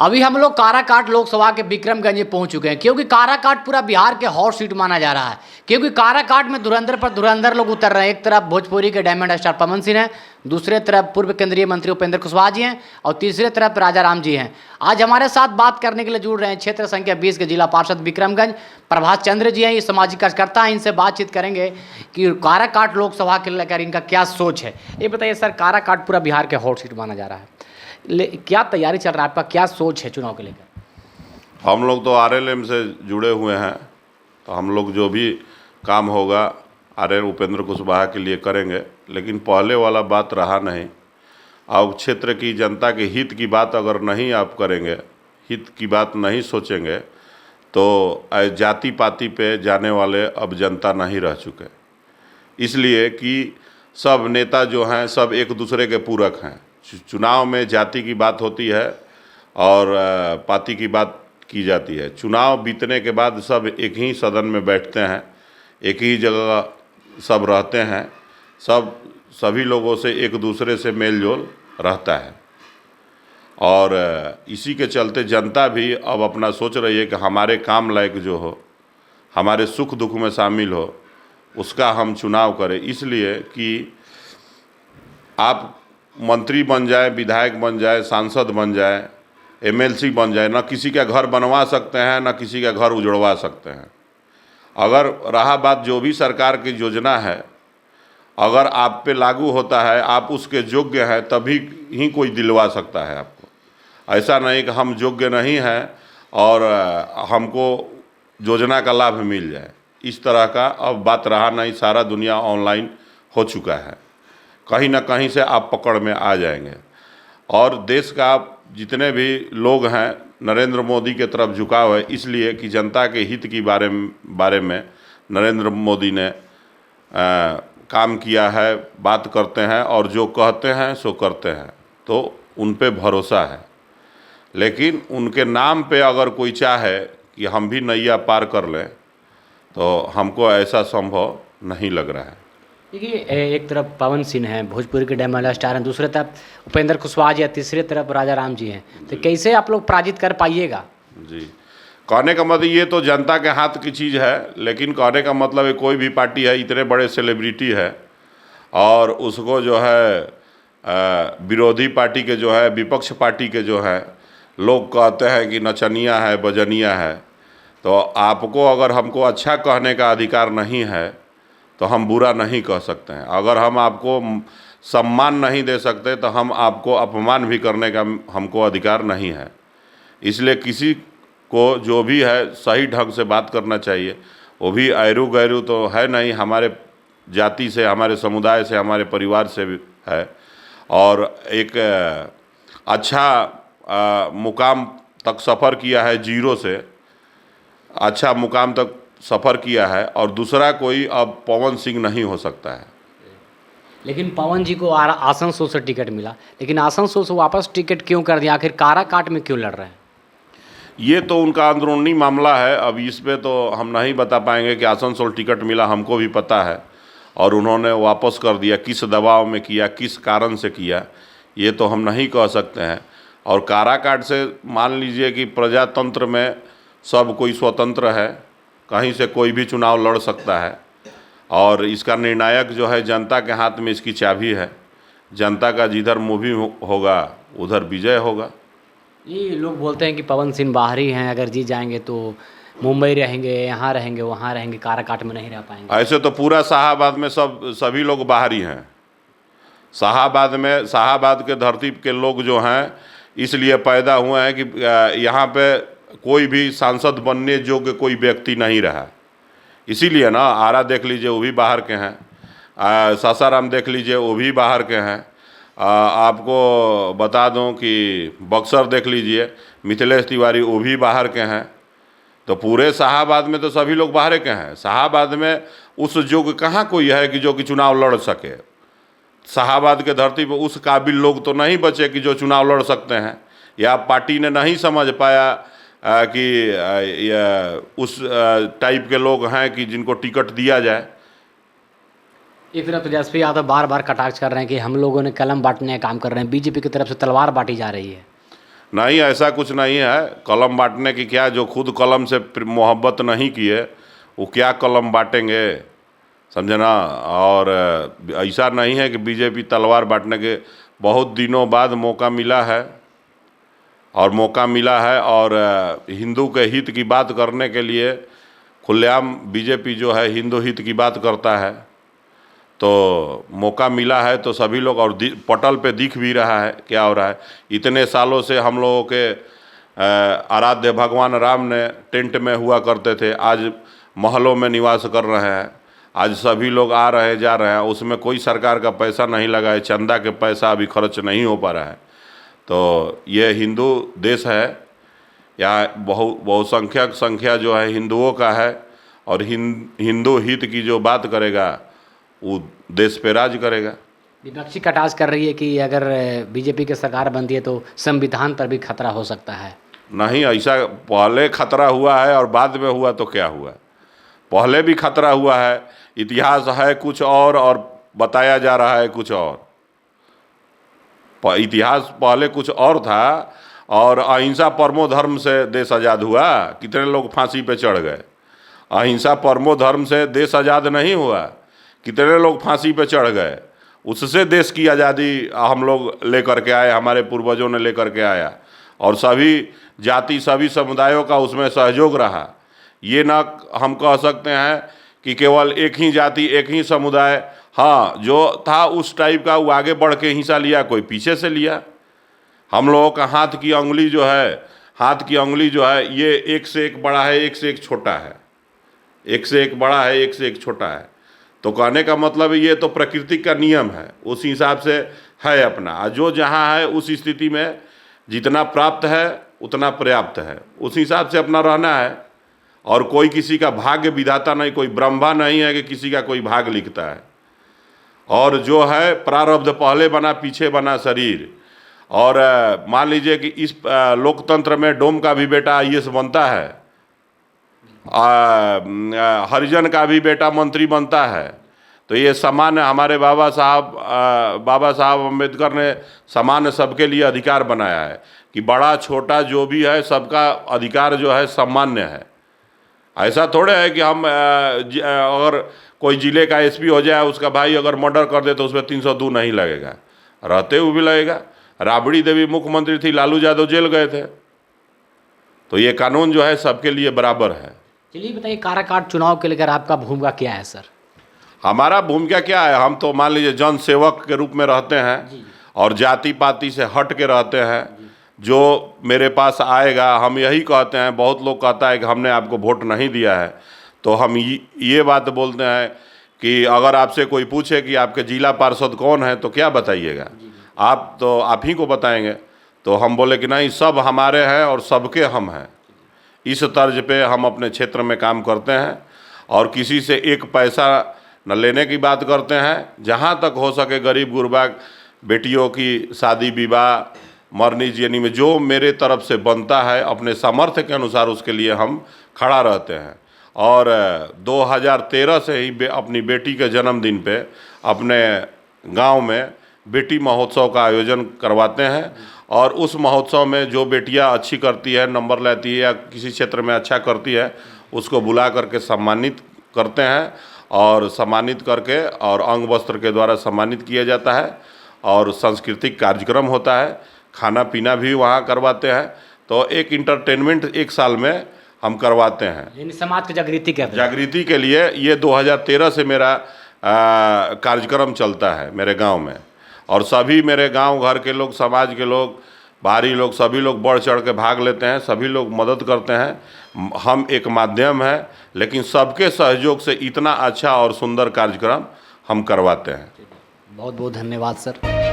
अभी हम लोग काराकाट लोकसभा के विक्रमगंज में पहुंच चुके हैं, क्योंकि काराकाट पूरा बिहार के हॉट सीट माना जा रहा है। क्योंकि काराकाट में धुरंधर पर धुरंधर लोग उतर रहे हैं। एक तरफ भोजपुरी के डायमंड स्टार पवन सिंह हैं, दूसरे तरफ पूर्व केंद्रीय मंत्री उपेंद्र कुशवाहा जी हैं, और तीसरे तरफ राजा राम जी हैं। आज हमारे साथ बात करने के लिए जुड़ रहे हैं क्षेत्र संख्या 20 के जिला पार्षद विक्रमगंज प्रभाष चंद्र जी हैं। ये सामाजिक कार्यकर्ता हैं, इनसे बातचीत करेंगे कि काराकाट लोकसभा के लेकर इनका क्या सोच है। ये बताइए सर, काराकाट पूरा बिहार के हॉट सीट माना जा रहा है, क्या तैयारी चल रहा है, आपका क्या सोच है चुनाव के लेकर? हम लोग तो आरएलएम से जुड़े हुए हैं, तो हम लोग जो भी काम होगा आरएल उपेंद्र कुशवाहा के लिए करेंगे। लेकिन पहले वाला बात रहा नहीं। अब क्षेत्र की जनता के हित की बात अगर नहीं आप करेंगे, हित की बात नहीं सोचेंगे, तो जाति पाति पे जाने वाले अब जनता नहीं रह चुके। इसलिए कि सब नेता जो हैं सब एक दूसरे के पूरक हैं। चुनाव में जाति की बात होती है और पार्टी की बात की जाती है। चुनाव बीतने के बाद सब एक ही सदन में बैठते हैं, एक ही जगह सब रहते हैं, सभी लोगों से एक दूसरे से मेल जोल रहता है। और इसी के चलते जनता भी अब अपना सोच रही है कि हमारे काम लायक जो हो, हमारे सुख दुख में शामिल हो, उसका हम चुनाव करें। इसलिए कि आप मंत्री बन जाए, विधायक बन जाए, सांसद बन जाए, एमएलसी बन जाए, ना किसी का घर बनवा सकते हैं, ना किसी का घर उजड़वा सकते हैं। अगर रहा बात जो भी सरकार की योजना है, अगर आप पे लागू होता है, आप उसके योग्य हैं, तभी ही कोई दिलवा सकता है आपको। ऐसा नहीं कि हम योग्य नहीं हैं और हमको योजना का लाभ मिल जाए, इस तरह का अब बात रहा नहीं। सारा दुनिया ऑनलाइन हो चुका है, कहीं ना कहीं से आप पकड़ में आ जाएंगे। और देश का जितने भी लोग हैं नरेंद्र मोदी के तरफ झुकाव है, इसलिए कि जनता के हित की बारे में नरेंद्र मोदी ने काम किया है, बात करते हैं और जो कहते हैं सो करते हैं, तो उन पे भरोसा है। लेकिन उनके नाम पे अगर कोई चाहे कि हम भी नैया पार कर लें, तो हमको ऐसा संभव नहीं लग रहा है। देखिए, एक तरफ पवन सिंह हैं, भोजपुरी के डायमंड स्टार हैं, दूसरे तरफ उपेंद्र कुशवाहा जी हैं, तीसरे तरफ राजा राम जी हैं, तो कैसे आप लोग पराजित कर पाइएगा? जी, कहने का मतलब ये तो जनता के हाथ की चीज़ है। लेकिन कहने का मतलब है कोई भी पार्टी है, इतने बड़े सेलिब्रिटी है और उसको जो है विरोधी पार्टी के जो है, विपक्ष पार्टी के जो है लोग कहते हैं कि नचनिया है, बजनिया है, तो आपको अगर हमको अच्छा कहने का अधिकार नहीं है तो हम बुरा नहीं कह सकते हैं। अगर हम आपको सम्मान नहीं दे सकते तो हम आपको अपमान भी करने का हमको अधिकार नहीं है। इसलिए किसी को जो भी है सही ढंग से बात करना चाहिए। वो भी ऐरू गैरू तो है नहीं, हमारे जाति से, हमारे समुदाय से, हमारे परिवार से भी है और एक अच्छा मुकाम तक सफ़र किया है, जीरो से अच्छा मुकाम तक सफ़र किया है। और दूसरा कोई अब पवन सिंह नहीं हो सकता है। लेकिन पवन जी को आसनसोल से टिकट मिला, लेकिन आसनसोल से वापस टिकट क्यों कर दिया? आखिर काराकाट में क्यों लड़ रहे हैं? ये तो उनका अंदरूनी मामला है। अब इस पे तो हम नहीं बता पाएंगे कि आसनसोल टिकट मिला, हमको भी पता है और उन्होंने वापस कर दिया, किस दबाव में किया, किस कारण से किया, ये तो हम नहीं कह सकते हैं। और काराकाट से मान लीजिए कि प्रजातंत्र में सब कोई स्वतंत्र है, कहीं से कोई भी चुनाव लड़ सकता है और इसका निर्णायक जो है जनता के हाथ में इसकी चाबी है। जनता का जिधर मूवी होगा उधर विजय होगा। ये लोग बोलते हैं कि पवन सिंह बाहरी हैं, अगर जीत जाएंगे तो मुंबई रहेंगे, यहाँ रहेंगे, वहाँ रहेंगे, काराकाट में नहीं रह पाएंगे। ऐसे तो पूरा शाहाबाद में सभी लोग बाहरी हैं। शाहाबाद के धरती के लोग जो हैं इसलिए पैदा हुए हैं कि यहाँ पे कोई भी सांसद बनने योग्य कोई व्यक्ति नहीं रहा। इसीलिए ना, आरा देख लीजिए वो भी बाहर के हैं, सासाराम देख लीजिए वो भी बाहर के हैं। आपको बता दूं कि बक्सर देख लीजिए, मिथिलेश तिवारी वो भी बाहर के हैं। तो पूरे शाहाबाद में तो सभी लोग बाहर के हैं। शाहाबाद में उस योग्य कहाँ कोई है कि जो कि चुनाव लड़ सके। शाहाबाद के धरती पर उस काबिल लोग तो नहीं बचे कि जो चुनाव लड़ सकते हैं, या पार्टी ने नहीं समझ पाया कि उस टाइप के लोग हैं कि जिनको टिकट दिया जाए। एक तरफ तेजस्वी यादव बार बार कटाक्ष कर रहे हैं कि हम लोगों ने कलम बांटने का काम कर रहे हैं, बीजेपी की तरफ से तलवार बांटी जा रही है। नहीं, ऐसा कुछ नहीं है। कलम बांटने की क्या, जो खुद कलम से मोहब्बत नहीं किए वो क्या कलम बांटेंगे, समझे ना। और ऐसा नहीं है कि बीजेपी तलवार बांटने के, बहुत दिनों बाद मौका मिला है और हिंदू के हित की बात करने के लिए खुलेआम बीजेपी जो है हिंदू हित की बात करता है। तो मौका मिला है तो सभी लोग, और पटल पे दिख भी रहा है क्या हो रहा है। इतने सालों से हम लोगों के आराध्य भगवान राम ने टेंट में हुआ करते थे, आज महलों में निवास कर रहे हैं। आज सभी लोग आ रहे हैं जा रहे हैं, उसमें कोई सरकार का पैसा नहीं लगा है, चंदा के पैसा अभी खर्च नहीं हो पा रहा है। तो ये हिंदू देश है, यहाँ बहुसंख्यक संख्या जो है हिंदुओं का है, और हिंदू हित की जो बात करेगा वो देश पे राज करेगा। विपक्षी कटाक्ष कर रही है कि अगर बीजेपी की सरकार बनती है तो संविधान पर भी खतरा हो सकता है। नहीं, ऐसा पहले खतरा हुआ है और बाद में हुआ तो क्या हुआ, पहले भी खतरा हुआ है। इतिहास है कुछ और बताया जा रहा है कुछ और। इतिहास पहले कुछ और था, और अहिंसा परमो धर्म से देश आज़ाद हुआ। कितने लोग फांसी पे चढ़ गए। अहिंसा परमो धर्म से देश आज़ाद नहीं हुआ, कितने लोग फांसी पे चढ़ गए। उससे देश की आज़ादी हम लोग लेकर के आए, हमारे पूर्वजों ने लेकर के आया, और सभी जाति सभी समुदायों का उसमें सहयोग रहा। ये ना हम कह सकते हैं कि केवल एक ही जाति एक ही समुदाय, हाँ जो था उस टाइप का वो आगे बढ़ के हिस्सा लिया, कोई पीछे से लिया। हम लोगों का हाथ की उंगली जो है ये एक से एक बड़ा है, एक से एक छोटा है, एक से एक बड़ा है, एक से एक छोटा है। तो कहने का मतलब ये तो प्रकृति का नियम है, उस हिसाब से है अपना। जो जहाँ है उस स्थिति में जितना प्राप्त है उतना पर्याप्त है, उस हिसाब से अपना रहना है। और कोई किसी का भाग्य विधाता नहीं, कोई ब्रह्मा नहीं है कि किसी का कोई भाग लिखता है। और जो है प्रारब्ध पहले बना पीछे बना शरीर। और मान लीजिए कि इस लोकतंत्र में डोम का भी बेटा IAS बनता है, हरिजन का भी बेटा मंत्री बनता है। तो ये समान हमारे बाबा साहब अम्बेडकर ने समान सबके लिए अधिकार बनाया है कि बड़ा छोटा जो भी है सबका अधिकार जो है सामान्य है। ऐसा थोड़े है कि हम अगर कोई जिले का SP हो जाए, उसका भाई अगर मर्डर कर दे तो उसमें 302 नहीं लगेगा, रहते हुए भी लगेगा। राबड़ी देवी मुख्यमंत्री थी, लालू यादव जेल गए थे। तो ये कानून जो है सबके लिए बराबर है। चलिए बताइए, काराकाट चुनाव के लेकर आपका भूमिका क्या है सर? हमारा भूमिका क्या है, हम तो मान लीजिए जन सेवक के रूप में रहते हैं और जाति पाति से हट के रहते हैं। जो मेरे पास आएगा हम यही कहते हैं, बहुत लोग कहता है कि हमने आपको वोट नहीं दिया है, तो हम ये बात बोलते हैं कि अगर आपसे कोई पूछे कि आपके जिला पार्षद कौन है तो क्या बताइएगा, आप ही को बताएंगे। तो हम बोले कि नहीं, सब हमारे हैं और सबके हम हैं। इस तर्ज पे हम अपने क्षेत्र में काम करते हैं और किसी से एक पैसा न लेने की बात करते हैं। जहाँ तक हो सके गरीब गुरबा बेटियों की शादी विवाह मरनी जीनी में जो मेरे तरफ से बनता है, अपने सामर्थ्य के अनुसार उसके लिए हम खड़ा रहते हैं। और 2013 से ही अपनी बेटी के जन्मदिन पे अपने गांव में बेटी महोत्सव का आयोजन करवाते हैं। और उस महोत्सव में जो बेटियां अच्छी करती है, नंबर लाती है या किसी क्षेत्र में अच्छा करती है, उसको बुला करके सम्मानित करते हैं। और सम्मानित करके और अंग वस्त्र के द्वारा सम्मानित किया जाता है। और सांस्कृतिक कार्यक्रम होता है, खाना पीना भी वहाँ करवाते हैं। तो एक इंटरटेनमेंट एक साल में हम करवाते हैं, यानी समाज की जागृति के लिए। ये 2013 से मेरा कार्यक्रम चलता है मेरे गांव में। और सभी मेरे गांव घर के लोग, समाज के लोग, बाहरी लोग, सभी लोग बढ़ चढ़ के भाग लेते हैं, सभी लोग मदद करते हैं। हम एक माध्यम है, लेकिन सबके सहयोग से इतना अच्छा और सुंदर कार्यक्रम हम करवाते हैं। बहुत बहुत धन्यवाद सर।